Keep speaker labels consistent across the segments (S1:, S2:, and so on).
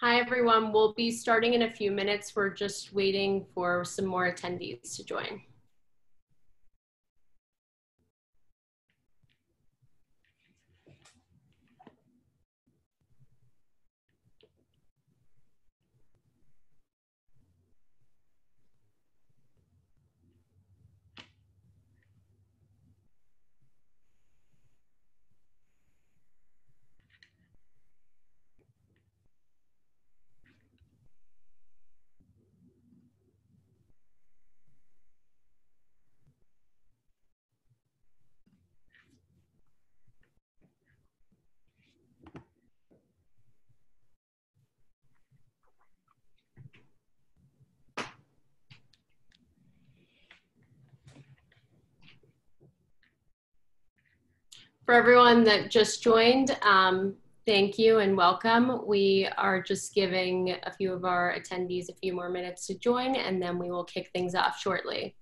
S1: Hi, everyone. We'll be starting in a few minutes. We're just waiting for some more attendees to join. For everyone that just joined, thank you and welcome. We are just giving a few of our attendees a few more minutes to join, and then we will kick things off shortly.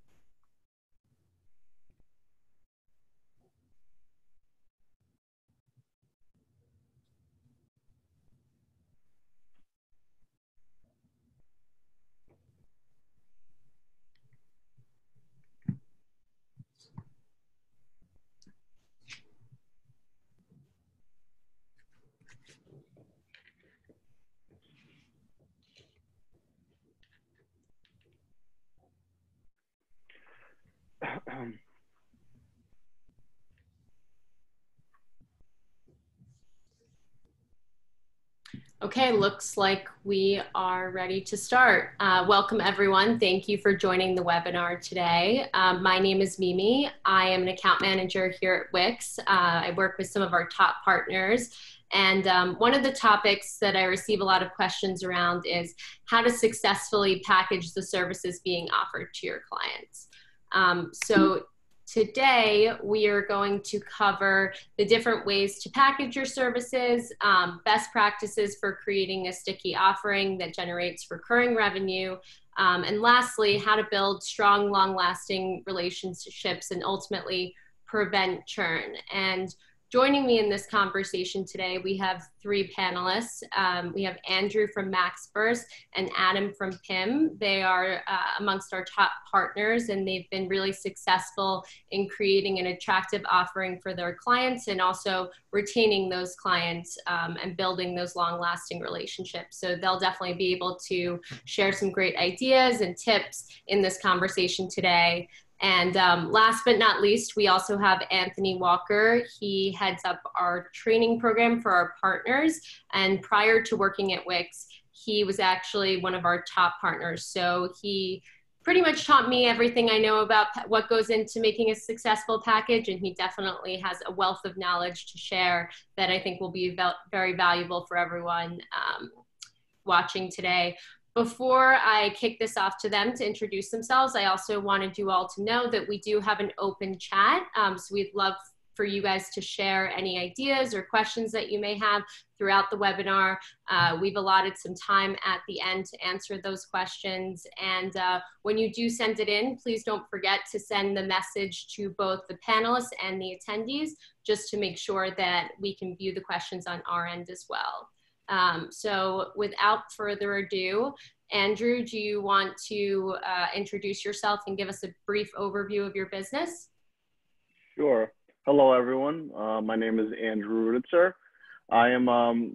S1: Okay, looks like we are ready to start. Welcome everyone. Thank you for joining the webinar today. My name is Mimi. I am an account manager here at Wix. I work with some of our top partners. And one of the topics that I receive a lot of questions around is how to successfully package the services being offered to your clients. So today, we are going to cover the different ways to package your services, best practices for creating a sticky offering that generates recurring revenue, and lastly, how to build strong, long-lasting relationships and ultimately prevent churn. And joining me in this conversation today, we have three panelists. We have Andrew from MaxBurst and Adam from PIM. They are amongst our top partners, and they've been really successful in creating an attractive offering for their clients and also retaining those clients and building those long-lasting relationships. So they'll definitely be able to share some great ideas and tips in this conversation today. And last but not least, we also have Anthony Walker. He heads up our training program for our partners. And prior to working at Wix, he was actually one of our top partners. So he pretty much taught me everything I know about what goes into making a successful package. And he definitely has a wealth of knowledge to share that I think will be very valuable for everyone watching today. Before I kick this off to them to introduce themselves, I also wanted you all to know that we do have an open chat. So we'd love for you guys to share any ideas or questions that you may have throughout the webinar. We've allotted some time at the end to answer those questions. And when you do send it in, please don't forget to send the message to both the panelists and the attendees, just to make sure that we can view the questions on our end as well. So without further ado, Andrew, do you want to introduce yourself and give us a brief overview of your business?
S2: Sure. Hello, everyone. My name is Andrew Ruditzer. I am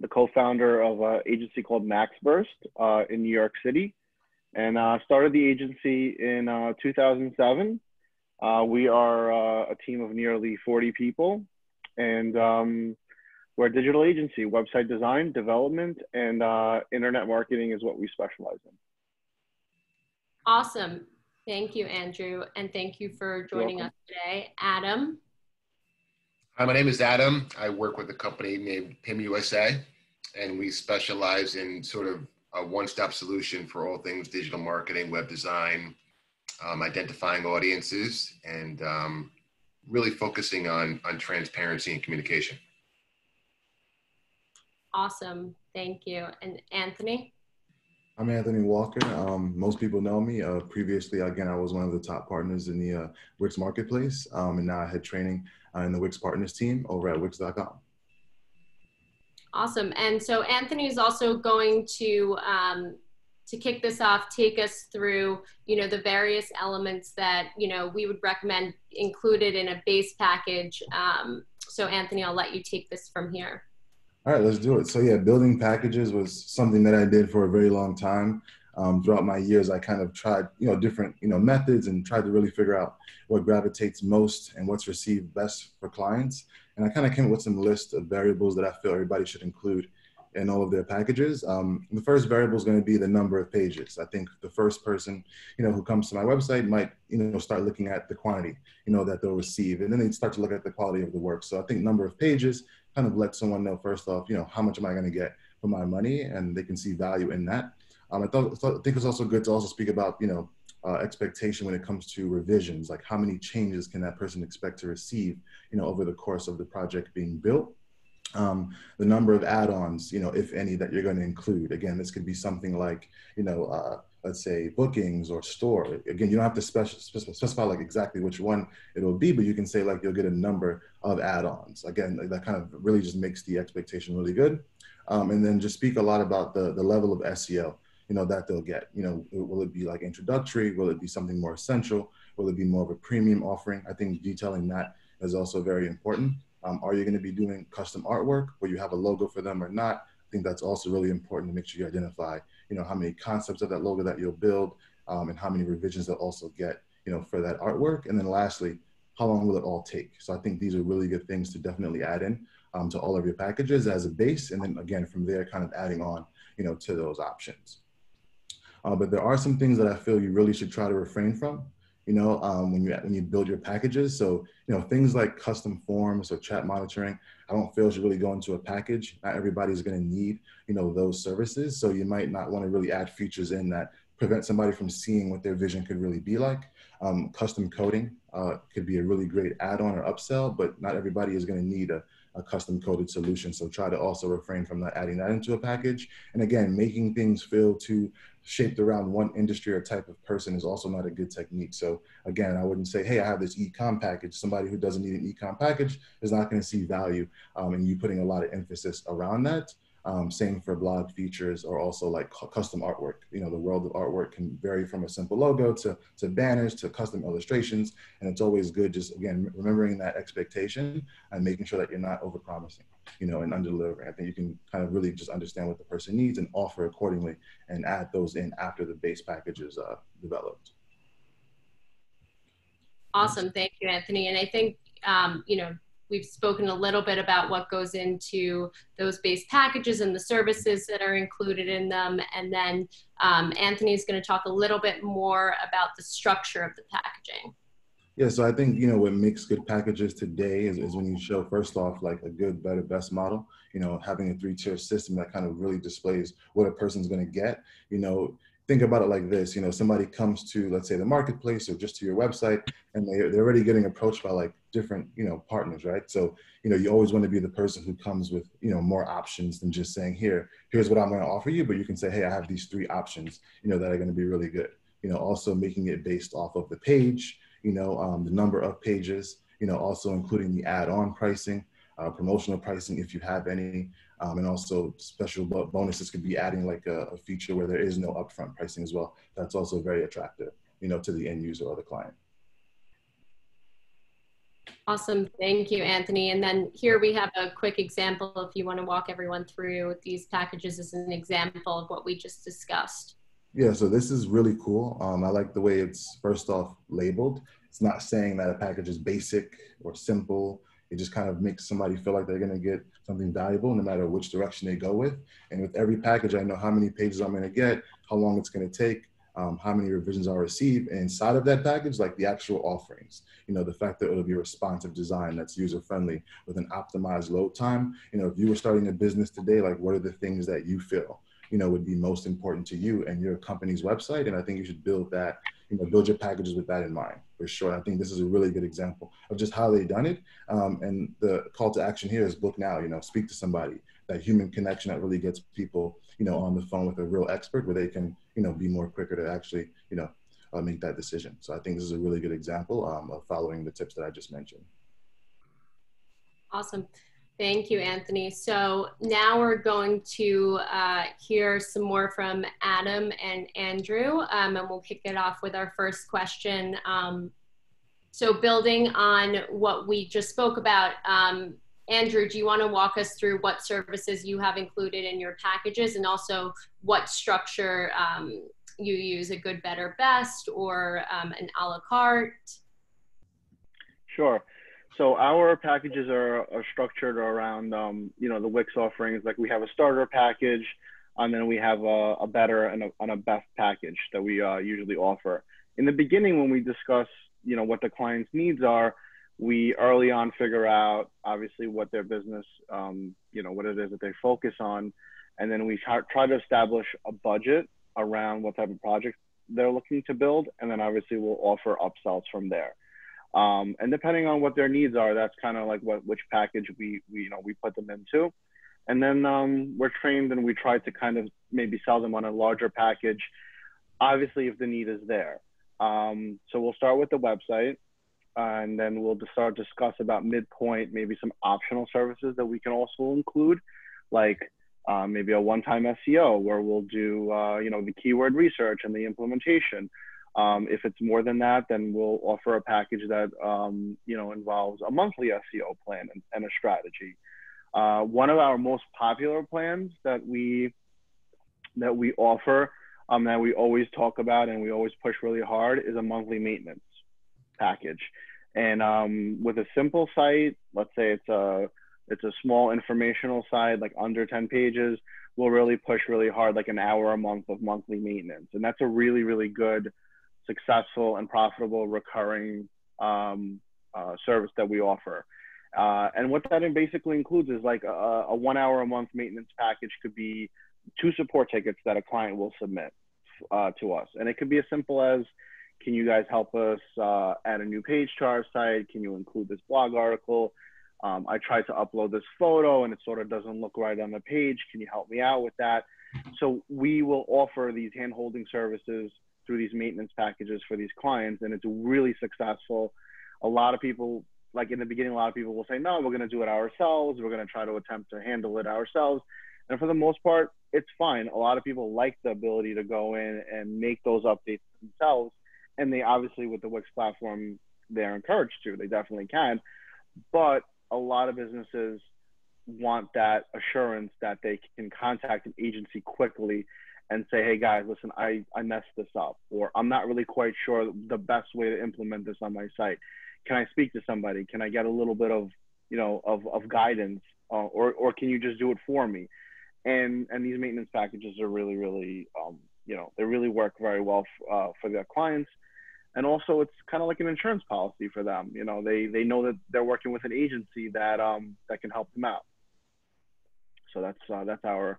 S2: the co-founder of an agency called MaxBurst in New York City, and started the agency in 2007. We are a team of nearly 40 people, and we're a digital agency. Website design, development, and internet marketing is what we specialize in.
S1: Awesome. Thank you, Andrew. And thank you for joining us today. Adam.
S3: Hi, my name is Adam. I work with a company named PIM USA, and we specialize in sort of a one-stop solution for all things digital marketing, web design, identifying audiences, and really focusing on transparency and communication.
S1: Awesome. Thank you. And Anthony?
S4: I'm Anthony Walker. Most people know me. Previously, again, I was one of the top partners in the Wix marketplace, and now I head training in the Wix partners team over at Wix.com.
S1: Awesome. And so Anthony is also going to kick this off, take us through, the various elements that, we would recommend included in a base package. So Anthony, I'll let you take this from here.
S4: All right, let's do it. So yeah, building packages was something that I did for a very long time. Throughout my years, I kind of tried, different, methods and tried to really figure out what gravitates most and what's received best for clients. And I kind of came up with some list of variables that I feel everybody should include in all of their packages. The first variable is going to be the number of pages. I think the first person, who comes to my website might, start looking at the quantity, that they'll receive, and then they start to look at the quality of the work. So I think number of pages kind of let someone know first off, how much am I going to get for my money, and they can see value in that. I think it's also good to also speak about, expectation when it comes to revisions, like how many changes can that person expect to receive, over the course of the project being built. The number of add-ons, if any, that you're going to include. Again, this could be something like, let's say bookings or store. Again, you don't have to specify like exactly which one it'll be, but you can say like you'll get a number of add-ons. Again, that kind of really just makes the expectation really good. And then just speak a lot about the level of SEO, that they'll get. Will it be like introductory? Will it be something more essential? Will it be more of a premium offering? I think detailing that is also very important. Are you going to be doing custom artwork where you have a logo for them or not? I think that's also really important to make sure you identify, how many concepts of that logo that you'll build, and how many revisions they'll also get, for that artwork. And then lastly, how long will it all take? So I think these are really good things to definitely add in to all of your packages as a base. And then again, from there, kind of adding on, to those options. But there are some things that I feel you really should try to refrain from, when you build your packages. So, things like custom forms or chat monitoring, I don't feel should really go into a package. Not everybody's going to need, those services. So you might not want to really add features in that prevent somebody from seeing what their vision could really be like. Custom coding could be a really great add-on or upsell, but not everybody is going to need a custom coded solution. So try to also refrain from not adding that into a package. And again, making things feel too shaped around one industry or type of person is also not a good technique. So again, I wouldn't say, hey, I have this e-com package. Somebody who doesn't need an e-com package is not going to see value in you putting a lot of emphasis around that. Same for blog features or also like custom artwork. The world of artwork can vary from a simple logo to banners to custom illustrations. And it's always good just, again, remembering that expectation and making sure that you're not overpromising, and under-delivering. I think you can kind of really just understand what the person needs and offer accordingly and add those in after the base package is developed.
S1: Awesome. Thank you, Anthony. And I think, we've spoken a little bit about what goes into those base packages and the services that are included in them. And then Anthony is going to talk a little bit more about the structure of the packaging.
S4: Yeah, so I think, what makes good packages today is when you show, first off, like a good, better, best model, having a 3-tier system that kind of really displays what a person's going to get. Think about it like this, somebody comes to, let's say, the marketplace or just to your website, and they're already getting approached by like different, partners, right? So, you always want to be the person who comes with, more options than just saying, here's what I'm going to offer you, but you can say, hey, I have these 3 options, that are going to be really good. Also making it based off of the page, the number of pages, also including the add-on pricing, promotional pricing if you have any, and also special bonuses could be adding like a feature where there is no upfront pricing as well. That's also very attractive, to the end user or the client.
S1: Awesome. Thank you, Anthony. And then here we have a quick example if you want to walk everyone through these packages as an example of what we just discussed.
S4: Yeah, so this is really cool. I like the way it's first off labeled. It's not saying that a package is basic or simple. It just kind of makes somebody feel like they're going to get something valuable no matter which direction they go with. And with every package, I know how many pages I'm going to get, how long it's going to take, how many revisions I'll receive. And inside of that package, like the actual offerings, the fact that it'll be a responsive design that's user-friendly with an optimized load time. If you were starting a business today, like what are the things that you feel, would be most important to you and your company's website? And I think you should build that, build your packages with that in mind, for sure. I think this is a really good example of just how they've done it. And the call to action here is book now, speak to somebody, that human connection that really gets people, on the phone with a real expert where they can, be more quicker to actually, make that decision. So I think this is a really good example of following the tips that I just mentioned.
S1: Awesome. Thank you, Anthony. So now we're going to hear some more from Adam and Andrew, and we'll kick it off with our first question. So building on what we just spoke about, Andrew, do you want to walk us through what services you have included in your packages, and also what structure you use, a good, better, best, or an a la carte?
S2: Sure. So our packages are structured around, the Wix offerings. Like we have a starter package, and then we have a better and a best package that we usually offer. In the beginning, when we discuss, what the client's needs are, we early on figure out obviously what their business, what it is that they focus on, and then we try to establish a budget around what type of project they're looking to build, and then obviously we'll offer upsells from there. And depending on what their needs are, that's kind of like which package we put them into. And then we're trained and we try to kind of maybe sell them on a larger package, obviously if the need is there. So we'll start with the website, and then we'll start to discuss about midpoint, maybe some optional services that we can also include, like maybe a one-time SEO where we'll do, the keyword research and the implementation. If it's more than that, then we'll offer a package that, involves a monthly SEO plan and a strategy. One of our most popular plans that we offer, that we always talk about and we always push really hard, is a monthly maintenance package. And with a simple site, let's say it's a small informational site, like under 10 pages, we'll really push really hard, like an hour a month of monthly maintenance. And that's a really, really good, successful and profitable recurring service that we offer. And what that basically includes is like a 1 hour a month maintenance package could be 2 support tickets that a client will submit to us. And it could be as simple as, can you guys help us add a new page to our site? Can you include this blog article? I tried to upload this photo and it sort of doesn't look right on the page. Can you help me out with that? So we will offer these hand-holding services through these maintenance packages for these clients, and it's really successful. A lot of people, like in the beginning, a lot of people will say, no, we're going to do it ourselves. We're going to try to attempt to handle it ourselves. And for the most part, it's fine. A lot of people like the ability to go in and make those updates themselves. And they obviously, with the Wix platform, they're encouraged to. They definitely can. But a lot of businesses want that assurance that they can contact an agency quickly and say, hey guys, listen, I messed this up, or I'm not really quite sure the best way to implement this on my site. Can I speak to somebody? Can I get a little bit of, of guidance, or can you just do it for me? And these maintenance packages are really, really, they really work very well for their clients. And also it's kind of like an insurance policy for them. They know that they're working with an agency that can help them out. So that's our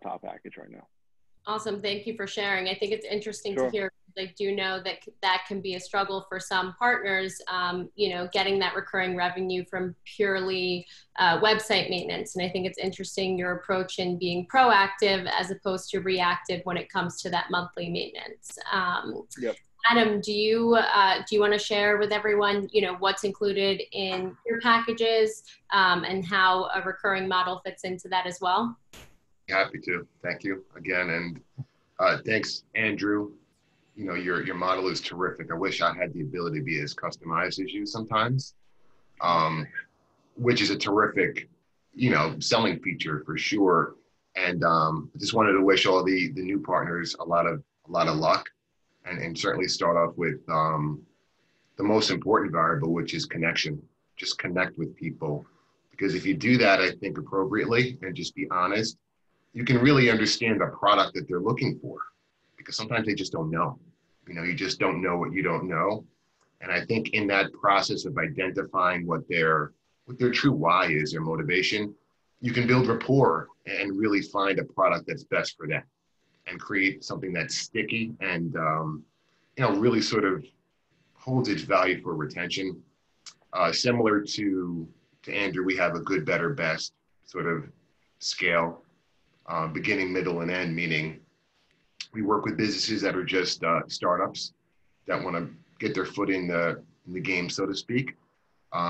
S2: top package right now.
S1: Awesome. Thank you for sharing. I think it's interesting
S2: Sure.
S1: to hear. I do know that that can be a struggle for some partners, getting that recurring revenue from purely website maintenance. And I think it's interesting your approach in being proactive as opposed to reactive when it comes to that monthly maintenance.
S2: Yep.
S1: Adam, do you want to share with everyone, what's included in your packages and how a recurring model fits into that as well?
S3: Happy to. Thank you again. And thanks, Andrew. Your model is terrific. I wish I had the ability to be as customized as you sometimes, which is a terrific, selling feature for sure. And I just wanted to wish all the new partners a lot of luck, and certainly start off with the most important variable, which is connection. Just connect with people, because if you do that, I think appropriately and just be honest, you can really understand the product that they're looking for, because sometimes they just don't know. You just don't know what you don't know. And I think in that process of identifying what their true why is, their motivation, you can build rapport and really find a product that's best for them and create something that's sticky and, really sort of holds its value for retention. Similar to Andrew, we have a good, better, best sort of scale. Beginning, middle, and end, meaning we work with businesses that are just startups that want to get their foot in the game, so to speak.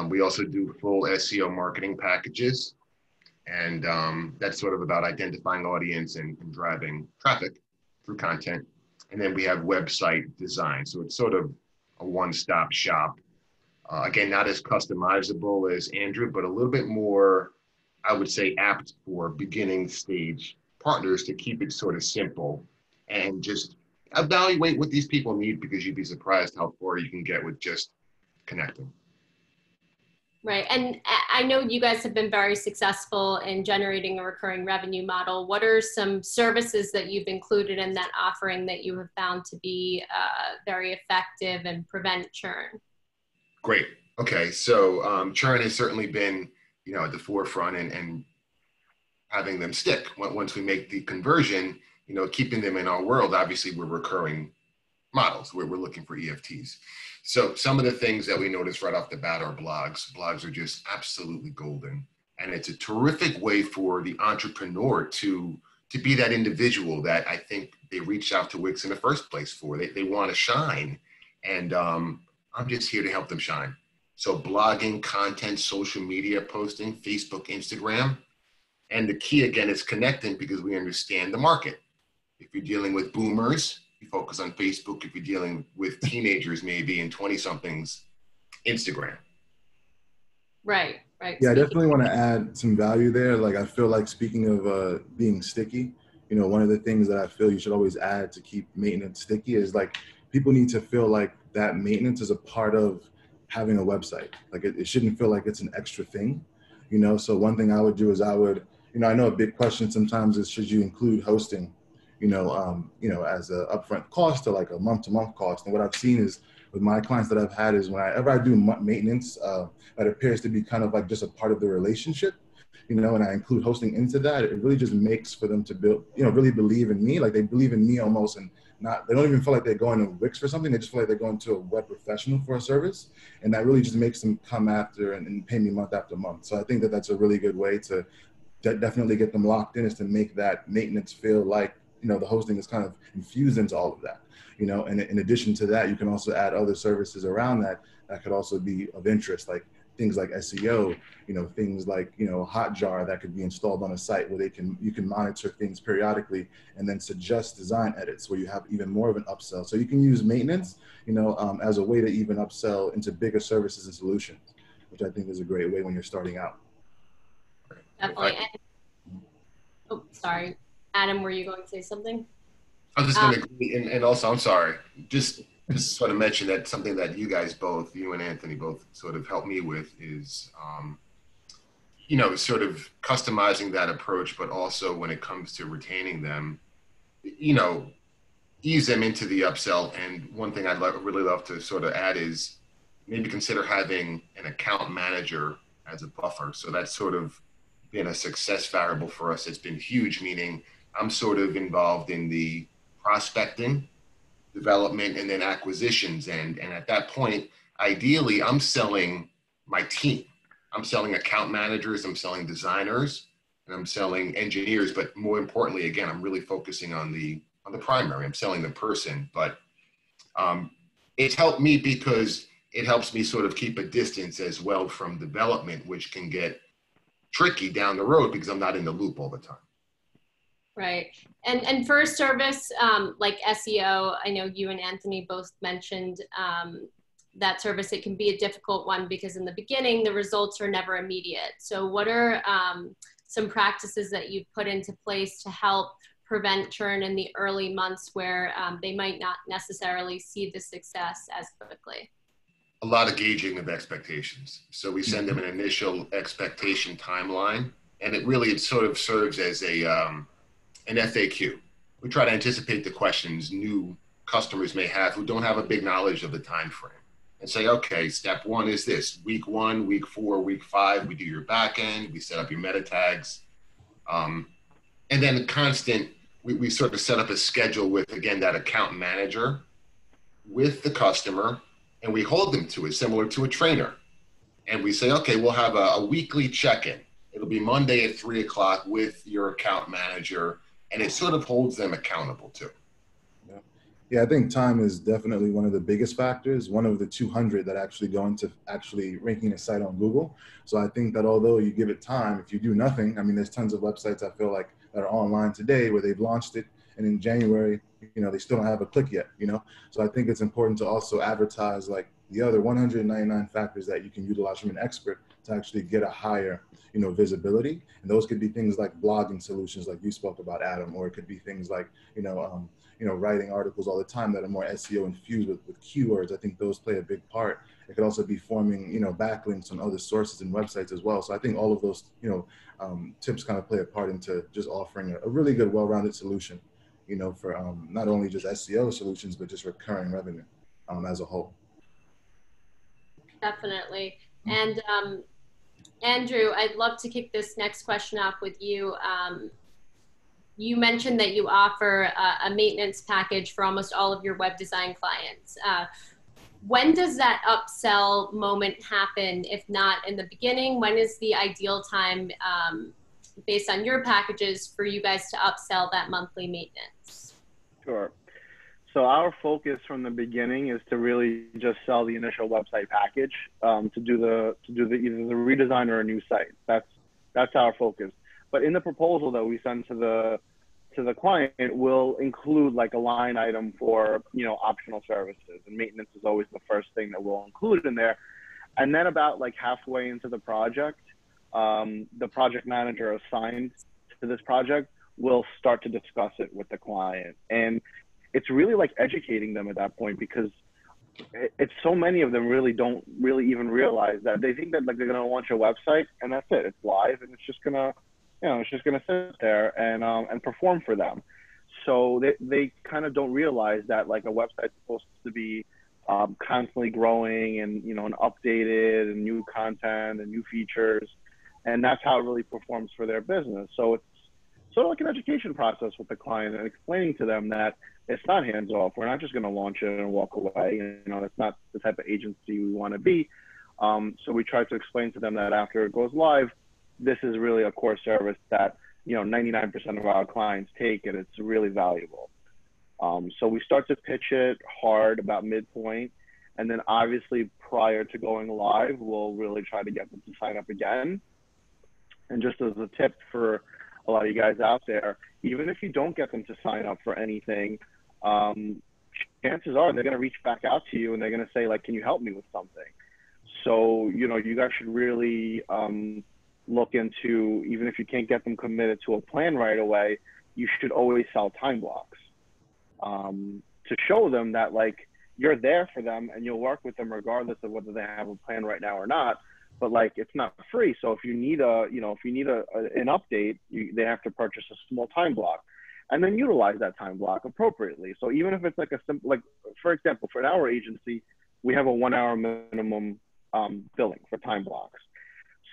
S3: We also do full SEO marketing packages. And that's sort of about identifying audience and driving traffic through content. And then we have website design. So it's sort of a one-stop shop. Again, not as customizable as Andrew, but a little bit more, I would say, apt for beginning stage partners to keep it sort of simple and just evaluate what these people need, because you'd be surprised how far you can get with just connecting.
S1: Right. And I know you guys have been very successful in generating a recurring revenue model. What are some services that you've included in that offering that you have found to be very effective and prevent churn?
S3: Great. Okay. So churn has certainly been, at the forefront, and having them stick once we make the conversion, keeping them in our world. Obviously, we're recurring models where we're looking for EFTs. So some of the things that we notice right off the bat are blogs. Blogs are just absolutely golden. And it's a terrific way for the entrepreneur to be that individual that I think they reached out to Wix in the first place for. They want to shine. And I'm just here to help them shine. So blogging, content, social media posting, Facebook, Instagram. And the key, again, is connecting, because we understand the market. If you're dealing with boomers, you focus on Facebook. If you're dealing with teenagers, maybe, and 20-somethings, Instagram.
S1: Right, right.
S4: Yeah, I definitely want to add some value there. Like, I feel like, speaking of being sticky, one of the things that I feel you should always add to keep maintenance sticky is, like, people need to feel like that maintenance is a part of having a website. Like, it shouldn't feel like it's an extra thing, So one thing I would do is I know a big question sometimes is, should you include hosting, as a upfront cost or like a month-to-month cost. And what I've seen is, with my clients that I've had, is whenever I do maintenance, that appears to be kind of like just a part of the relationship, and I include hosting into that, it really just makes for them to build, really believe in me. Like, they believe in me almost, and they don't even feel like they're going to Wix for something. They just feel like they're going to a web professional for a service. And that really just makes them come after and pay me month after month. So I think that that's a really good way to definitely get them locked in, is to make that maintenance feel like, the hosting is kind of infused into all of that, and in addition to that, you can also add other services around that could also be of interest, like things like SEO, things like, Hotjar that could be installed on a site where you can monitor things periodically and then suggest design edits where you have even more of an upsell. So you can use maintenance, as a way to even upsell into bigger services and solutions, which I think is a great way when you're starting out.
S1: Definitely. Oh, sorry. Adam, were you going to say something?
S3: I'm just going to, and also, I'm sorry, just sort of mention that something that you guys both, you and Anthony both, sort of helped me with is, sort of customizing that approach, but also when it comes to retaining them, ease them into the upsell. And one thing I'd really love to sort of add is maybe consider having an account manager as a buffer. So that's sort of been a success variable for us. It's been huge, meaning I'm sort of involved in the prospecting, development, and then acquisitions. And at that point, ideally, I'm selling my team. I'm selling account managers, I'm selling designers, and I'm selling engineers. But more importantly, again, I'm really focusing on the primary. I'm selling the person. But it's helped me because it helps me sort of keep a distance as well from development, which can get tricky down the road because I'm not in the loop all the time.
S1: Right. And for a service like SEO, I know you and Anthony both mentioned that service. It can be a difficult one because in the beginning, the results are never immediate. So what are some practices that you've put into place to help prevent churn in the early months where they might not necessarily see the success as quickly?
S3: A lot of gauging of expectations. So we send them an initial expectation timeline, and it sort of serves as an FAQ. We try to anticipate the questions new customers may have who don't have a big knowledge of the time frame, and say, okay, step 1 is this: week 1, week 4, week 5, we do your back end, we set up your meta tags, and then we sort of set up a schedule with, again, that account manager with the customer, and we hold them to it, similar to a trainer. And we say, okay, we'll have a weekly check-in. It'll be Monday at 3 o'clock with your account manager, and it sort of holds them accountable too.
S4: Yeah. Yeah, I think time is definitely one of the biggest factors, one of the 200 that actually go into actually ranking a site on Google. So I think that although you give it time, if you do nothing, I mean, there's tons of websites I feel like that are online today where they've launched it and in January, they still don't have a click yet. So I think it's important to also advertise like the other 199 factors that you can utilize from an expert to actually get a higher, visibility. And those could be things like blogging solutions like you spoke about, Adam, or it could be things like, writing articles all the time that are more SEO infused with keywords. I think those play a big part. It could also be forming, backlinks on other sources and websites as well. So I think all of those, tips kind of play a part into just offering a really good, well-rounded solution, for not only just SEO solutions, but just recurring revenue as a whole.
S1: Definitely. And Andrew, I'd love to kick this next question off with you. You mentioned that you offer a maintenance package for almost all of your web design clients. When does that upsell moment happen? If not in the beginning, when is the ideal time based on your packages for you guys to upsell that monthly maintenance?
S2: Sure. So our focus from the beginning is to really just sell the initial website package to do the either the redesign or a new site. That's our focus. But in the proposal that we send to the client, will include like a line item for optional services, and maintenance is always the first thing that we'll include in there. And then about like halfway into the project, the project manager assigned to this project will start to discuss it with the client. And it's really like educating them at that point, because it's so many of them really don't really even realize that. They think that like they're gonna launch a website and that's it, it's live and it's just gonna sit there and perform for them. So they kind of don't realize that like a website's supposed to be constantly growing and and updated and new content and new features, and that's how it really performs for their business. So it's sort of like an education process with the client and explaining to them that it's not hands off. We're not just going to launch it and walk away. That's not the type of agency we want to be. So we try to explain to them that after it goes live, this is really a core service that 99% of our clients take, and it's really valuable. So we start to pitch it hard about midpoint, and then obviously prior to going live, we'll really try to get them to sign up again. And just as a tip for a lot of you guys out there, even if you don't get them to sign up for anything, chances are they're going to reach back out to you and they're going to say like, can you help me with something? So, you guys should really look into, even if you can't get them committed to a plan right away, you should always sell time blocks to show them that like you're there for them and you'll work with them regardless of whether they have a plan right now or not. But like, it's not free. So if you need an update, they have to purchase a small time block and then utilize that time block appropriately. So even if it's like a simple, like for example, for our agency, we have a 1 hour minimum billing for time blocks.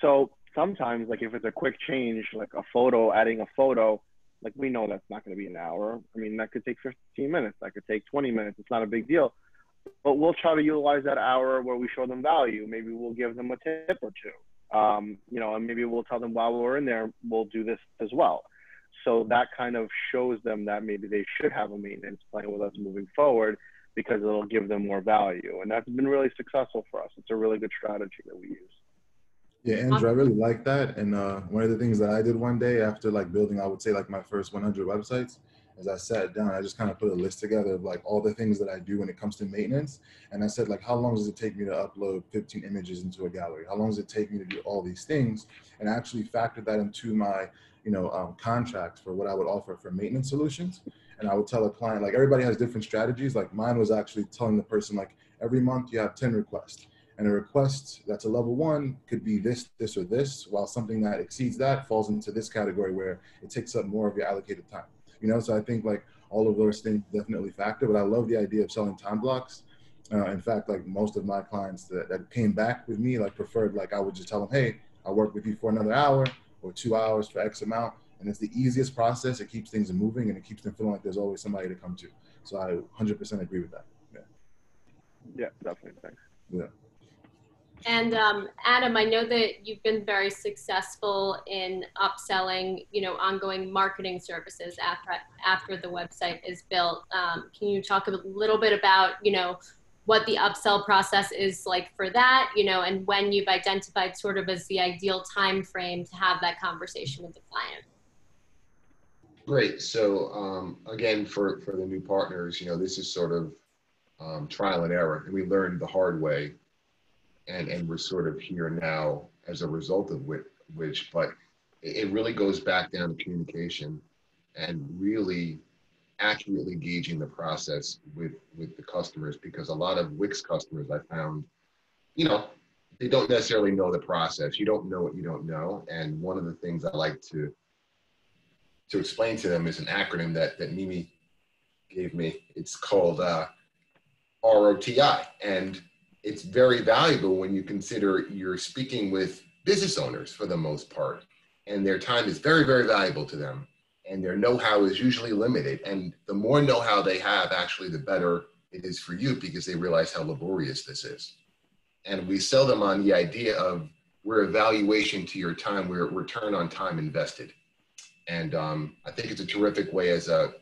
S2: So sometimes like if it's a quick change, like a photo, adding a photo, like we know that's not going to be an hour. I mean, that could take 15 minutes. That could take 20 minutes. It's not a big deal. But we'll try to utilize that hour where we show them value. Maybe we'll give them a tip or two, and maybe we'll tell them while we're in there, we'll do this as well. So that kind of shows them that maybe they should have a maintenance plan with us moving forward, because it'll give them more value. And that's been really successful for us. It's a really good strategy that we use.
S4: Yeah, Andrew, I really like that. And one of the things that I did one day after like building, I would say like my first 100 websites, as I sat down, I just kind of put a list together of like all the things that I do when it comes to maintenance. And I said like, how long does it take me to upload 15 images into a gallery? How long does it take me to do all these things? And I actually factored that into my, contracts for what I would offer for maintenance solutions. And I would tell a client, like everybody has different strategies. Like mine was actually telling the person like every month you have 10 requests. And a request that's a level 1 could be this, this, or this, while something that exceeds that falls into this category where it takes up more of your allocated time. So I think like all of those things definitely factor, but I love the idea of selling time blocks. In fact, like most of my clients that came back with me, like preferred, like I would just tell them, hey, I'll work with you for another hour or 2 hours for X amount. And it's the easiest process. It keeps things moving and it keeps them feeling like there's always somebody to come to. So I 100% agree with that.
S2: Yeah, definitely. Thanks.
S4: Yeah.
S1: And Adam, I know that you've been very successful in upselling, ongoing marketing services after the website is built. Can you talk a little bit about, what the upsell process is like for that, and when you've identified sort of as the ideal time frame to have that conversation with the client?
S3: Great. So again, for the new partners, this is sort of trial and error, and we learned the hard way, and we're sort of here now as a result of which, but it really goes back down to communication and really accurately gauging the process with the customers, because a lot of Wix customers I found, they don't necessarily know the process. You don't know what you don't know. And one of the things I like to explain to them is an acronym that Mimi gave me. It's called ROTI. And it's very valuable when you consider you're speaking with business owners for the most part, and their time is very, very valuable to them. And their know-how is usually limited. And the more know-how they have, actually, the better it is for you, because they realize how laborious this is. And we sell them on the idea of, we're evaluation to your time, we're return on time invested. And I think it's a terrific way as a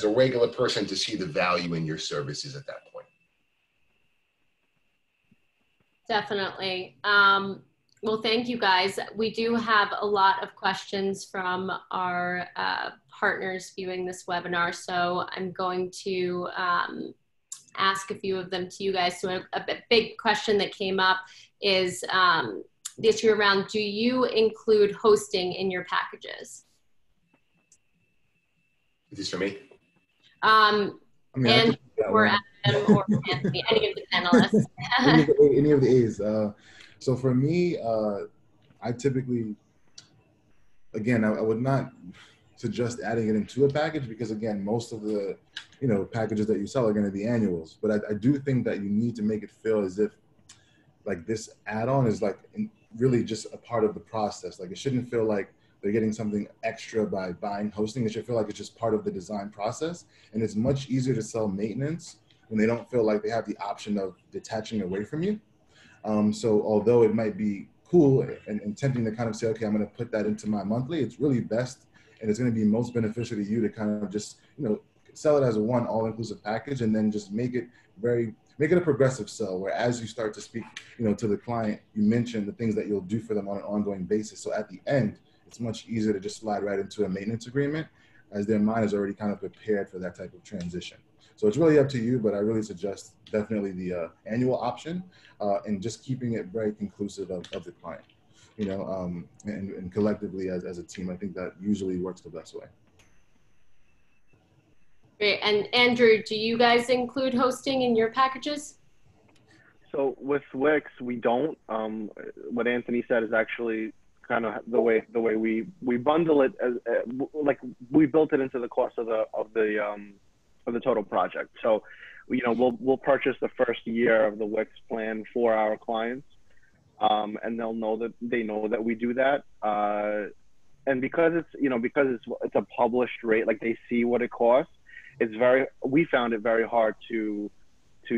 S3: regular person to see the value in your services at that point.
S1: Definitely. Well, thank you guys. We do have a lot of questions from our partners viewing this webinar, so I'm going to ask a few of them to you guys. So a big question that came up is the issue around, do you include hosting in your packages?
S3: Is this for me?
S1: And or Adam or Anthony, any of the panelists.
S4: any of the A's. So for me, I typically, again, I would not suggest adding it into a package, because again, most of the packages that you sell are going to be annuals. But I do think that you need to make it feel as if like this add-on is like really just a part of the process. Like it shouldn't feel like they're getting something extra by buying hosting. It should feel like it's just part of the design process. And it's much easier to sell maintenance when they don't feel like they have the option of detaching away from you. So although it might be cool and tempting to kind of say, okay, I'm going to put that into my monthly, it's really best, and it's going to be most beneficial to you to kind of just, sell it as a one all-inclusive package, and then just make it a progressive sell, where as you start to speak, to the client, you mention the things that you'll do for them on an ongoing basis. So at the end, it's much easier to just slide right into a maintenance agreement, as their mind is already kind of prepared for that type of transition. So it's really up to you, but I really suggest definitely the annual option, and just keeping it very conclusive of the client, and collectively as a team. I think that usually works the best way.
S1: Great. And Andrew, do you guys include hosting in your packages?
S2: So with Wix, we don't. What Anthony said is actually kind of the way we bundle it, as like we built it into the cost of the total project. So, we'll purchase the first year of the Wix plan for our clients, and they know that we do that. And because it's a published rate, like they see what it costs. We found it very hard to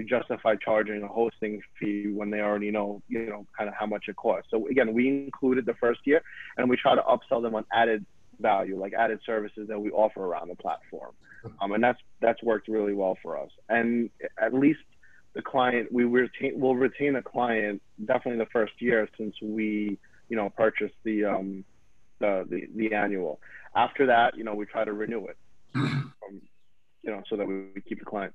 S2: justify charging a hosting fee when they already know, kind of how much it costs. So again, we included the first year, and we try to upsell them on added value, like added services that we offer around the platform. And that's worked really well for us. And at least the client, we'll retain the client definitely the first year, since we, purchased the annual. After that, we try to renew it, so that we keep the client.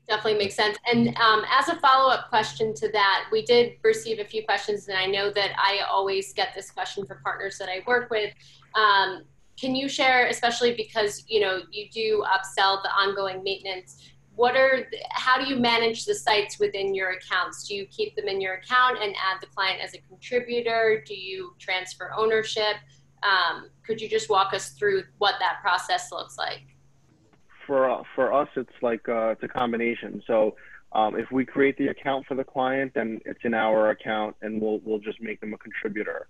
S1: Definitely makes sense. And as a follow-up question to that, we did receive a few questions, and I know that I always get this question for partners that I work with. Can you share, especially because you do upsell the ongoing maintenance, how do you manage the sites within your accounts? Do you keep them in your account and add the client as a contributor? Do you transfer ownership? Could you just walk us through what that process looks like?
S2: For us, it's like it's a combination. So if we create the account for the client, then it's in our account, and we'll just make them a contributor.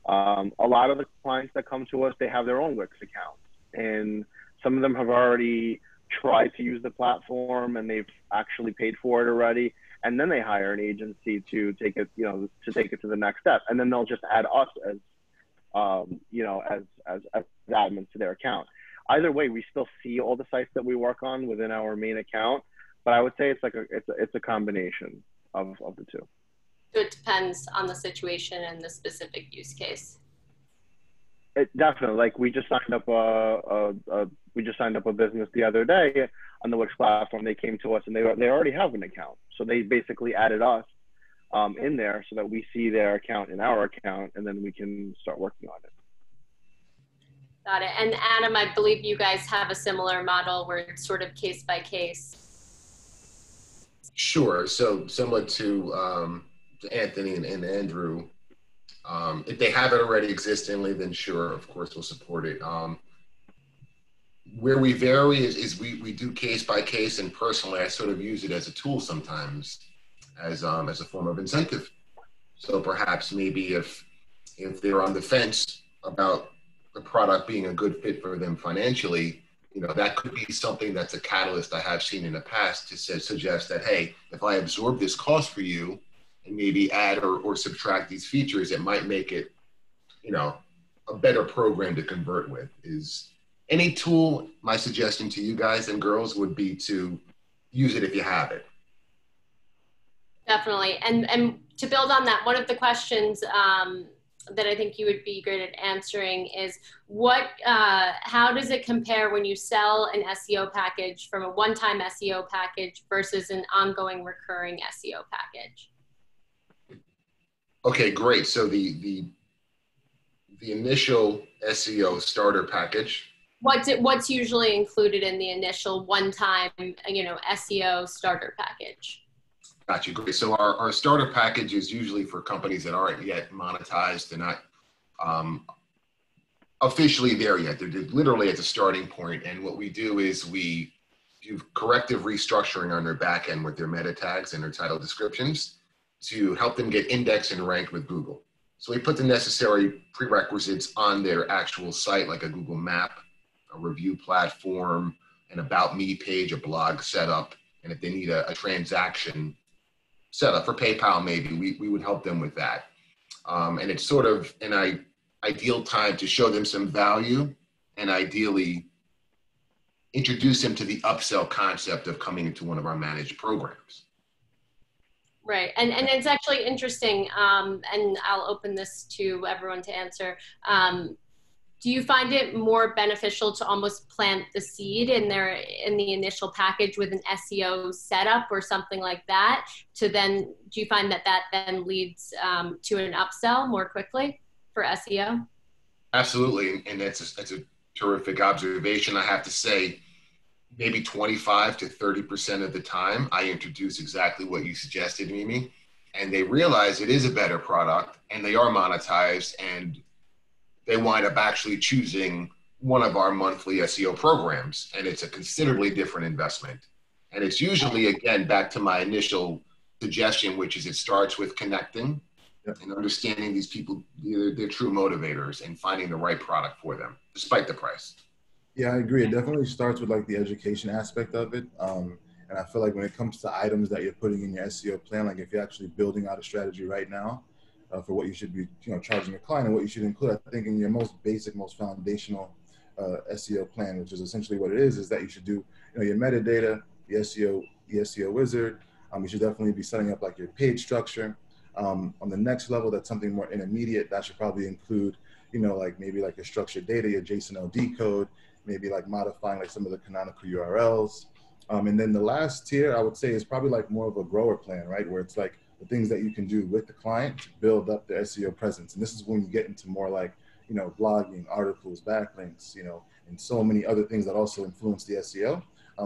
S2: A lot of the clients that come to us, they have their own Wix accounts, and some of them have already tried to use the platform, and they've actually paid for it already. and then they hire an agency to take it, to take it to the next step, and then they'll just add us as, as admins to their account. Either way, we still see all the sites that we work on within our main account, but I would say it's like it's a combination of the two.
S1: So it depends on the situation and the specific use case.
S2: It definitely, like we just signed up a business the other day on the Wix platform. They came to us and they already have an account, so they basically added us in there so that we see their account in our account, and then we can start working on it.
S1: Got it. And Adam, I believe you guys have a similar model where it's sort of case by case.
S3: Sure. So similar to Anthony and Andrew, if they have it already existingly, then sure, of course, we'll support it. Where we vary is we do case by case, and personally, I sort of use it as a tool sometimes as a form of incentive. So perhaps maybe if they're on the fence about the product being a good fit for them financially, that could be something that's a catalyst I have seen in the past to suggest that, hey, if I absorb this cost for you and maybe add or subtract these features, it might make it, a better program to convert with. Is any tool, my suggestion to you guys and girls would be to use it if you have it.
S1: Definitely. And to build on that, one of the questions that I think you would be great at answering is how does it compare when you sell an SEO package from a one-time SEO package versus an ongoing recurring SEO package?
S3: Okay, great. So the initial SEO starter package.
S1: What's usually included in the initial one-time, SEO starter package?
S3: Gotcha, great. So our starter package is usually for companies that aren't yet monetized. They're not officially there yet. They're literally at the starting point. And what we do is we do corrective restructuring on their back end with their meta tags and their title descriptions to help them get indexed and ranked with Google. So we put the necessary prerequisites on their actual site, like a Google map, a review platform, an about me page, a blog setup. And if they need a transaction set up for PayPal, maybe we would help them with that. And it's sort of an ideal time to show them some value and ideally introduce them to the upsell concept of coming into one of our managed programs.
S1: Right. And it's actually interesting, and I'll open this to everyone to answer. Do you find it more beneficial to almost plant the seed in the initial package with an SEO setup or something like that, do you find that then leads to an upsell more quickly for SEO?
S3: Absolutely. And that's a terrific observation. I have to say, maybe 25 to 30% of the time, I introduce exactly what you suggested, Mimi, and they realize it is a better product and they are monetized, and they wind up actually choosing one of our monthly SEO programs, and it's a considerably different investment. And it's usually, again, back to my initial suggestion, which is it starts with connecting and understanding these people, their true motivators, and finding the right product for them, despite the price.
S4: Yeah, I agree. It definitely starts with like the education aspect of it. And I feel like when it comes to items that you're putting in your SEO plan, like if you're actually building out a strategy right now, for what you should be, charging a client and what you should include. I think in your most basic, most foundational SEO plan, which is essentially what it is that you should do, your metadata, the SEO wizard. You should definitely be setting up like your page structure. On the next level, that's something more intermediate. That should probably include, like maybe like your structured data, your JSON LD code, maybe like modifying like some of the canonical URLs. And then the last tier, I would say, is probably like more of a grower plan, right? Where it's like the things that you can do with the client to build up their SEO presence. And this is when you get into more like, blogging, articles, backlinks, and so many other things that also influence the SEO.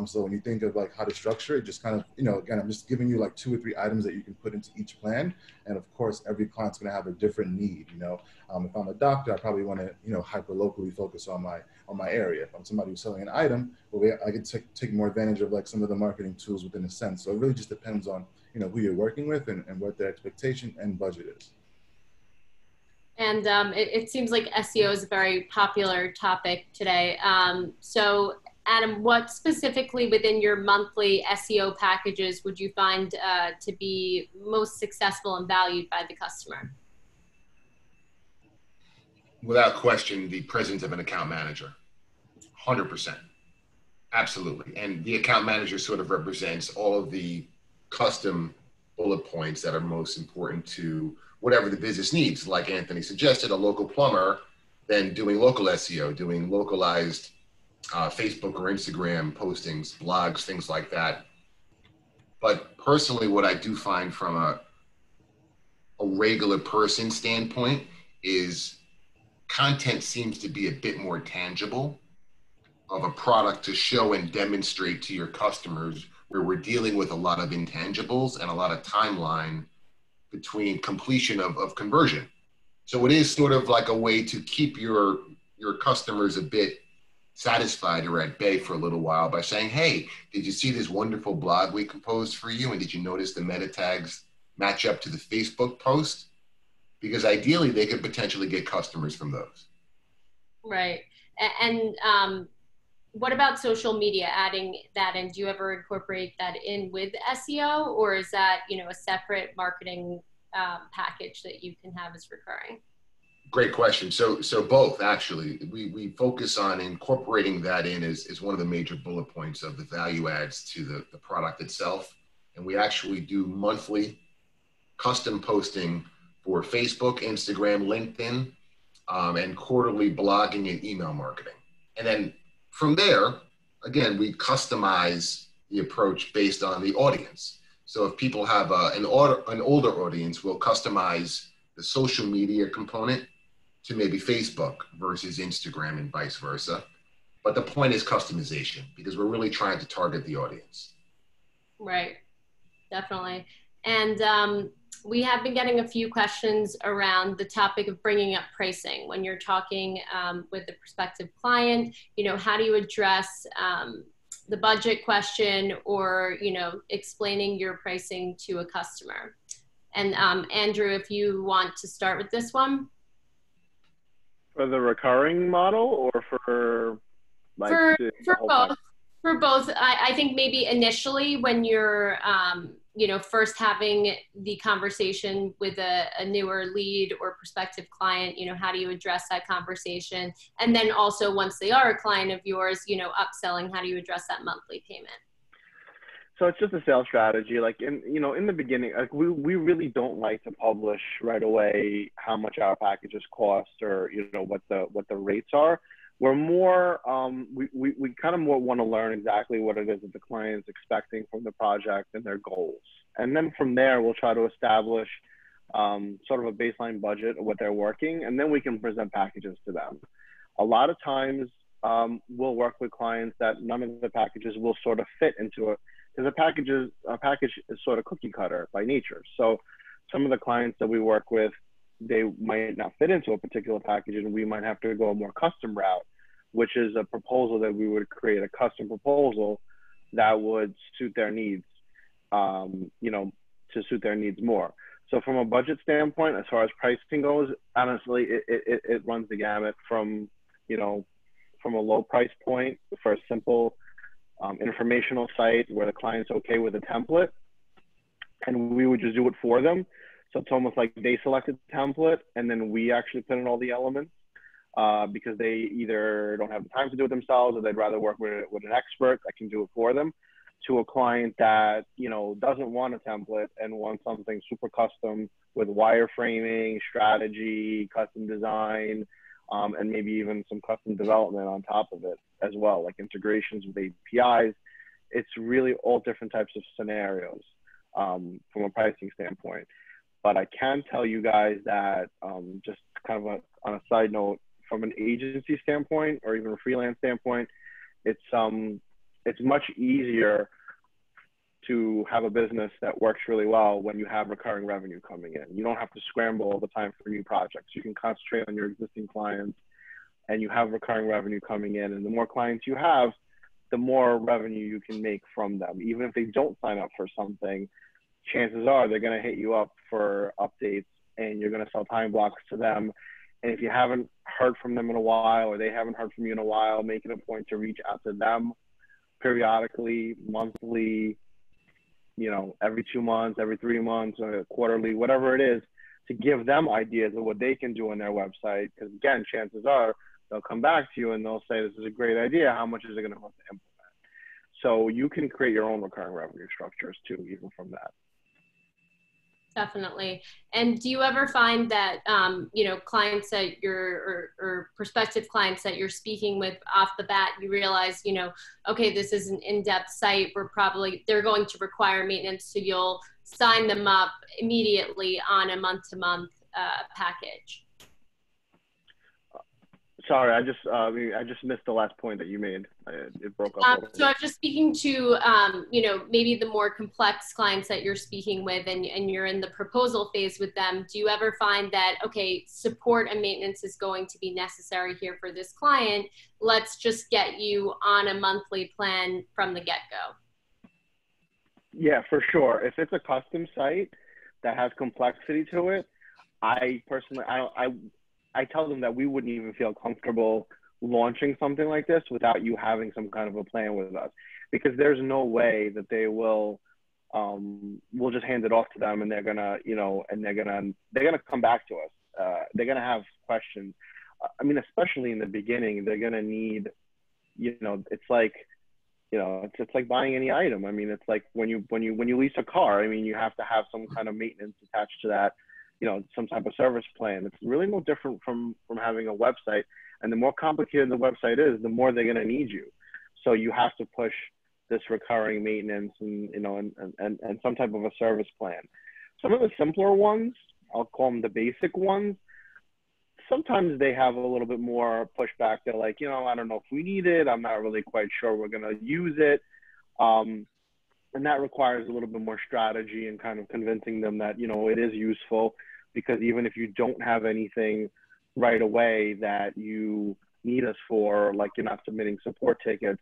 S4: So when you think of like how to structure it, just kind of, again, I'm just giving you like 2 or 3 items that you can put into each plan. And of course, every client's going to have a different need. If I'm a doctor, I probably want to, hyper locally focus on my area. If I'm somebody who's selling an item, well, I could take more advantage of like some of the marketing tools within a sense. So it really just depends on, who you're working with and what their expectation and budget is.
S1: And it seems like SEO is a very popular topic today. So Adam, what specifically within your monthly SEO packages would you find to be most successful and valued by the customer?
S3: Without question, the presence of an account manager, 100%. Absolutely. And the account manager sort of represents all of the custom bullet points that are most important to whatever the business needs. Like Anthony suggested, a local plumber, then doing local SEO, doing localized Facebook or Instagram postings, blogs, things like that. But personally, what I do find from a regular person standpoint is content seems to be a bit more tangible of a product to show and demonstrate to your customers, where we're dealing with a lot of intangibles and a lot of timeline between completion of conversion. So it is sort of like a way to keep your customers a bit satisfied or at bay for a little while by saying, hey, did you see this wonderful blog we composed for you? And did you notice the meta tags match up to the Facebook post? Because ideally they could potentially get customers from those.
S1: Right. And what about social media, adding that in? Do you ever incorporate that in with SEO, or is that, a separate marketing package that you can have as recurring?
S3: Great question. So both, actually. We focus on incorporating that in as one of the major bullet points of the value adds to the product itself. And we actually do monthly custom posting for Facebook, Instagram, LinkedIn, and quarterly blogging and email marketing. And then from there, again, we customize the approach based on the audience. So if people have an older audience, we'll customize the social media component to maybe Facebook versus Instagram and vice versa. But the point is customization, because we're really trying to target the audience.
S1: Right, definitely. And we have been getting a few questions around the topic of bringing up pricing. When you're talking with a prospective client, how do you address the budget question, or, explaining your pricing to a customer? And Andrew, if you want to start with this one.
S2: For the recurring model, or for like
S1: for
S2: whole
S1: both?
S2: package?
S1: For both. I think maybe initially when you're first having the conversation with a newer lead or prospective client, how do you address that conversation? And then also once they are a client of yours, upselling, how do you address that monthly payment?
S2: So it's just a sales strategy. Like in the beginning, like we really don't like to publish right away how much our packages cost, or what the rates are. We're more we kind of more want to learn exactly what it is that the client's expecting from the project and their goals, and then from there we'll try to establish sort of a baseline budget of what they're working, and then we can present packages to them. A lot of times we'll work with clients that none of the packages will sort of fit into it, because a package is sort of cookie cutter by nature. So some of the clients that we work with, they might not fit into a particular package, and we might have to go a more custom route, which is a proposal that we would create, a custom proposal that would suit their needs, to suit their needs more. So from a budget standpoint, as far as pricing goes, honestly, it runs the gamut from a low price point for a simple informational site where the client's okay with a template, and we would just do it for them. So it's almost like they select a template and then we actually put in all the elements because they either don't have the time to do it themselves, or they'd rather work with an expert that can do it for them, to a client that doesn't want a template and wants something super custom with wireframing, strategy, custom design, and maybe even some custom development on top of it as well, like integrations with APIs. It's really all different types of scenarios from a pricing standpoint. But I can tell you guys that just kind of on a side note, from an agency standpoint or even a freelance standpoint, it's much easier to have a business that works really well when you have recurring revenue coming in. You don't have to scramble all the time for new projects. You can concentrate on your existing clients, and you have recurring revenue coming in. And the more clients you have, the more revenue you can make from them. Even if they don't sign up for something, chances are they're going to hit you up for updates, and you're going to sell time blocks to them. And if you haven't heard from them in a while, or they haven't heard from you in a while, make it a point to reach out to them periodically, monthly, every 2 months, every 3 months, or quarterly, whatever it is, to give them ideas of what they can do on their website. Because again, chances are they'll come back to you and they'll say, this is a great idea. How much is it going to cost to implement? So you can create your own recurring revenue structures too, even from that.
S1: Definitely. And do you ever find that, clients that or prospective clients that you're speaking with off the bat, you realize, okay, this is an in-depth site. They're going to require maintenance. So you'll sign them up immediately on a month-to-month package?
S2: Sorry, I just missed the last point that you made. It broke up.
S1: So I'm just speaking to, maybe the more complex clients that you're speaking with, and you're in the proposal phase with them. Do you ever find that, okay, support and maintenance is going to be necessary here for this client? Let's just get you on a monthly plan from the get-go.
S2: Yeah, for sure. If it's a custom site that has complexity to it, I personally, I tell them that we wouldn't even feel comfortable launching something like this without you having some kind of a plan with us, because there's no way that they will, we'll just hand it off to them and they're gonna, they're gonna come back to us. They're gonna have questions. I mean, especially in the beginning, they're gonna need, it's like, it's like buying any item. I mean, it's like when you lease a car, I mean, you have to have some kind of maintenance attached to that, some type of service plan. It's really no different from having a website. And the more complicated the website is, the more they're going to need you. So you have to push this recurring maintenance and, and some type of a service plan. Some of the simpler ones, I'll call them the basic ones, sometimes they have a little bit more pushback. They're like, I don't know if we need it. I'm not really quite sure we're going to use it. And that requires a little bit more strategy and kind of convincing them that, it is useful, because even if you don't have anything right away that you need us for, like you're not submitting support tickets,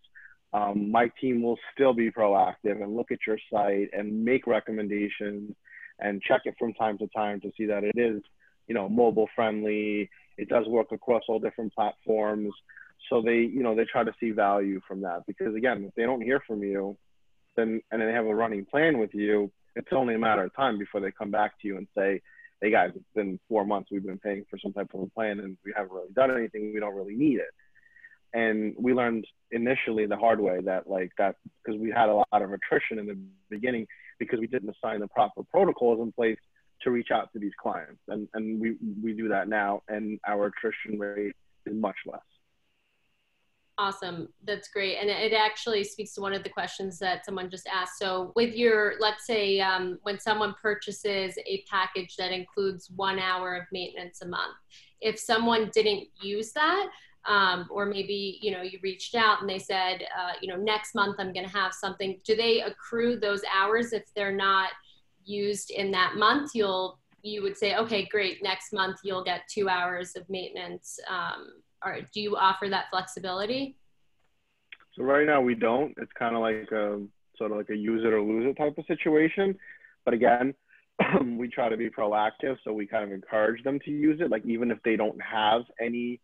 S2: my team will still be proactive and look at your site and make recommendations and check it from time to time to see that it is, mobile friendly. It does work across all different platforms. So they try to see value from that, because again, if they don't hear from you, and they have a running plan with you, it's only a matter of time before they come back to you and say, hey guys, it's been 4 months, we've been paying for some type of a plan and we haven't really done anything, we don't really need it. And we learned initially the hard way that because we had a lot of attrition in the beginning because we didn't assign the proper protocols in place to reach out to these clients. And we do that now, and our attrition rate is much less.
S1: Awesome. That's great. And it actually speaks to one of the questions that someone just asked. So with let's say when someone purchases a package that includes 1 hour of maintenance a month, if someone didn't use that, or maybe, you reached out and they said, next month I'm going to have something, do they accrue those hours? If they're not used in that month, you would say, okay, great, next month you'll get 2 hours of maintenance. Or do you offer that flexibility?
S2: So right now we don't. It's kind of like sort of like a use it or lose it type of situation. But again, we try to be proactive, so we kind of encourage them to use it. Like even if they don't have anything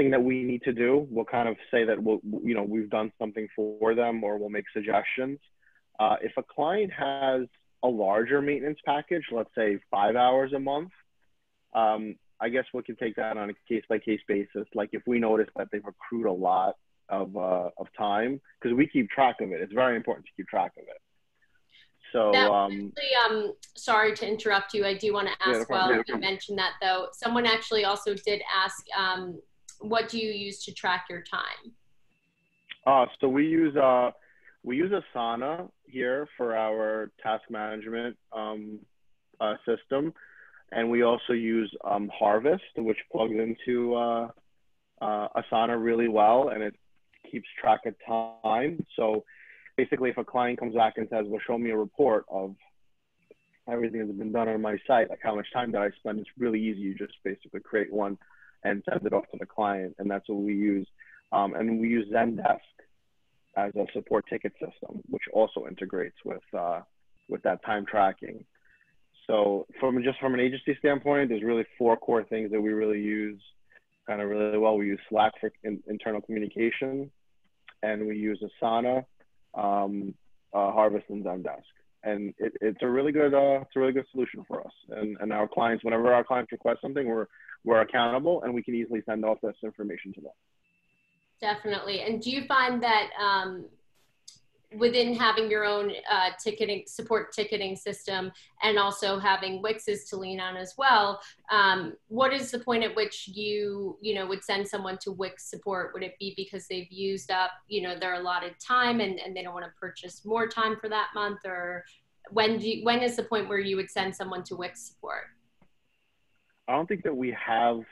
S2: that we need to do, we'll kind of say that we've done something for them, or we'll make suggestions. If a client has a larger maintenance package, let's say 5 hours a month, I guess we can take that on a case-by-case basis. Like if we notice that they've accrued a lot of time, because we keep track of it. It's very important to keep track of it. So
S1: actually, sorry to interrupt you. I do want to ask, you mentioned that though, someone actually also did ask, what do you use to track your time?
S2: So we use Asana here for our task management system. And we also use Harvest, which plugs into Asana really well, and it keeps track of time. So basically, if a client comes back and says, well, show me a report of everything that's been done on my site, like how much time did I spend, it's really easy. You just basically create one and send it off to the client, and that's what we use. And we use Zendesk as a support ticket system, which also integrates with that time tracking. So from an agency standpoint, there's really 4 core things that we really use kind of really well. We use Slack for internal communication, and we use Asana, Harvest, and Zendesk. And it's a really good solution for us. And our clients, whenever our clients request something, we're accountable, and we can easily send off this information to them.
S1: Definitely. And do you find that within having your own support ticketing system and also having Wix's to lean on as well, what is the point at which you would send someone to Wix support? Would it be because they've used up their allotted time and they don't want to purchase more time for that month? Or when is the point where you would send someone to Wix support?
S2: I don't think that we have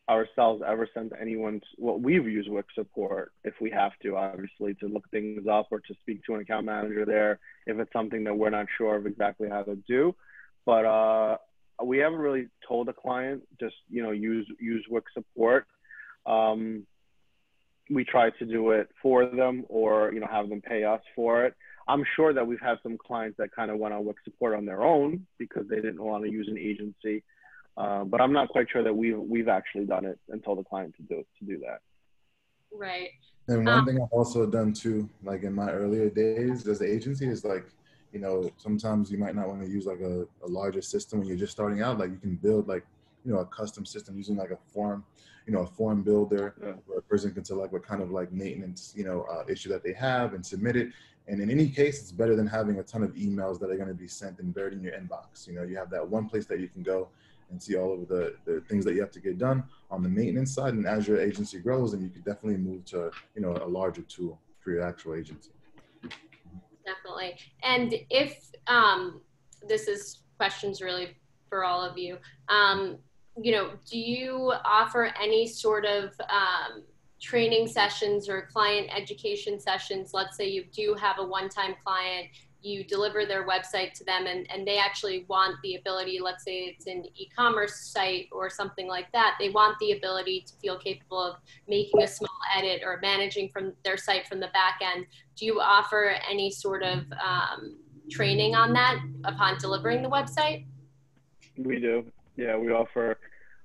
S2: ourselves ever sent anyone we've used Wick Support if we have to, obviously, to look things up or to speak to an account manager there if it's something that we're not sure of exactly how to do. But we haven't really told a client just use Wick Support. We try to do it for them or have them pay us for it. I'm sure that we've had some clients that kind of went on Wick Support on their own because they didn't want to use an agency. But I'm not quite sure that we've actually done it and told the client to do that.
S1: Right.
S4: And one thing I've also done too, like in my earlier days as an agency, is like, sometimes you might not want to use like a larger system when you're just starting out. Like you can build like, a custom system using like a form builder where a person can select what kind of like maintenance, issue that they have and submit it. And in any case, it's better than having a ton of emails that are going to be sent and buried in your inbox. You have that one place that you can go and see all of the things that you have to get done on the maintenance side. And as your agency grows, then you could definitely move to, a larger tool for your actual agency.
S1: Definitely. And if this is questions really for all of you, do you offer any sort of training sessions or client education sessions? Let's say you do have a one-time client, you deliver their website to them and they actually want the ability, let's say it's an e-commerce site or something like that, they want the ability to feel capable of making a small edit or managing from their site from the back end. Do you offer any sort of training on that upon delivering the website?
S2: We do. Yeah, we offer,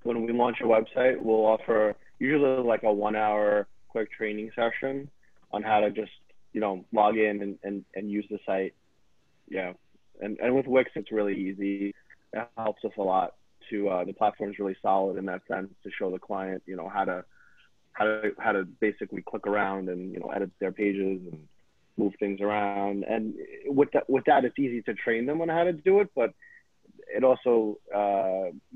S2: when we launch a website, we'll offer usually like a 1-hour quick training session on how to just, log in and use the site. Yeah. And with Wix, it's really easy. It helps us a lot to, the platform's really solid in that sense to show the client, how to basically click around and, edit their pages and move things around. And with that, it's easy to train them on how to do it, but it also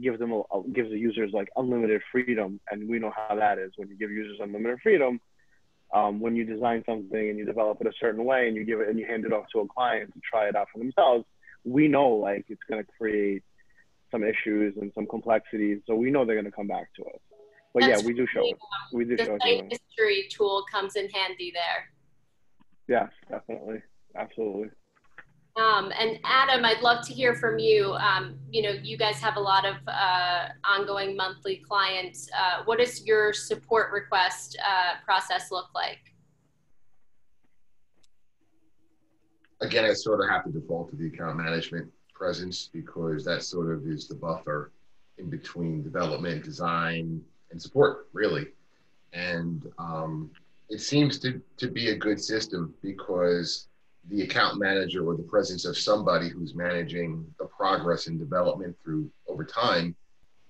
S2: gives the users like unlimited freedom. And we know how that is when you give users unlimited freedom. When you design something and you develop it a certain way and you give it and you hand it off to a client to try it out for themselves, we know like it's going to create some issues and some complexities. So we know they're going to come back to us. But
S1: That's
S2: yeah, we do show it. We do show it.
S1: The site history tool comes in handy there.
S2: Yes, definitely. Absolutely.
S1: And Adam, I'd love to hear from you. You guys have a lot of ongoing monthly clients. What does your support request process look like?
S3: Again, I sort of have to default to the account management presence because that sort of is the buffer in between development, design, and support, really. And it seems to be a good system because the account manager or the presence of somebody who's managing the progress and development over time,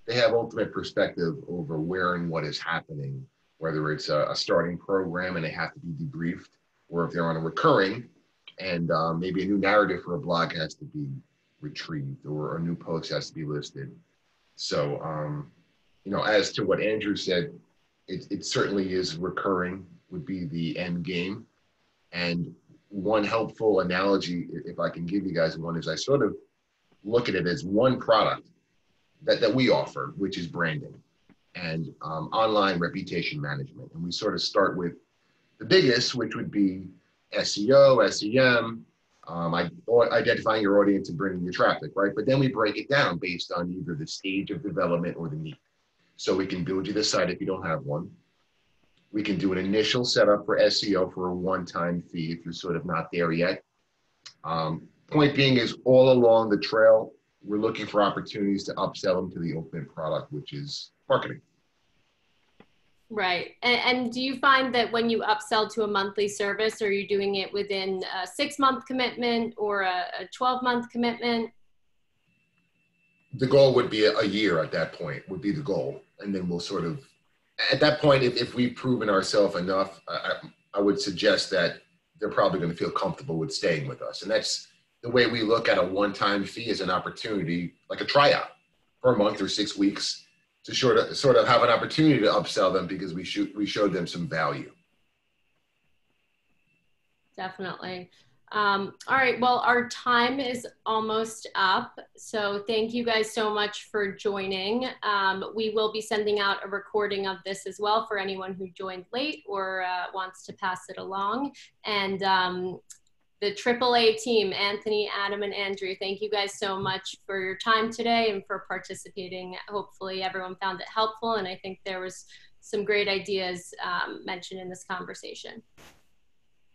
S3: they have ultimate perspective over where and what is happening, whether it's a starting program and they have to be debriefed, or if they're on a recurring and maybe a new narrative for a blog has to be retrieved or a new post has to be listed. So, as to what Andrew said, it certainly is recurring would be the end game. And one helpful analogy, if I can give you guys one, is I sort of look at it as one product that we offer, which is branding and online reputation management. And we sort of start with the biggest, which would be SEO, SEM, identifying your audience and bringing your traffic, right? But then we break it down based on either the stage of development or the need. So we can build you the site if you don't have one. We can do an initial setup for SEO for a one-time fee if you're sort of not there yet. Point being is all along the trail, we're looking for opportunities to upsell them to the ultimate product, which is marketing.
S1: Right. And do you find that when you upsell to a monthly service, are you doing it within a 6-month commitment or a 12-month commitment?
S3: The goal would be a year at that point, would be the goal. And then we'll sort of, at that point, if we've proven ourselves enough, I would suggest that they're probably going to feel comfortable with staying with us. And that's the way we look at a one-time fee as an opportunity, like a tryout for a month or 6 weeks, to sort of have an opportunity to upsell them because we showed them some value.
S1: Definitely. All right, well, our time is almost up. So thank you guys so much for joining. We will be sending out a recording of this as well for anyone who joined late or wants to pass it along. And the AAA team, Anthony, Adam, and Andrew, thank you guys so much for your time today and for participating. Hopefully everyone found it helpful, and I think there was some great ideas mentioned in this conversation.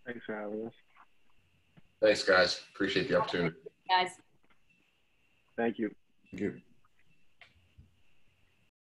S2: Thanks for having us.
S3: Thanks, guys. Appreciate the opportunity.
S1: Guys.
S2: Thank you.
S4: Thank you.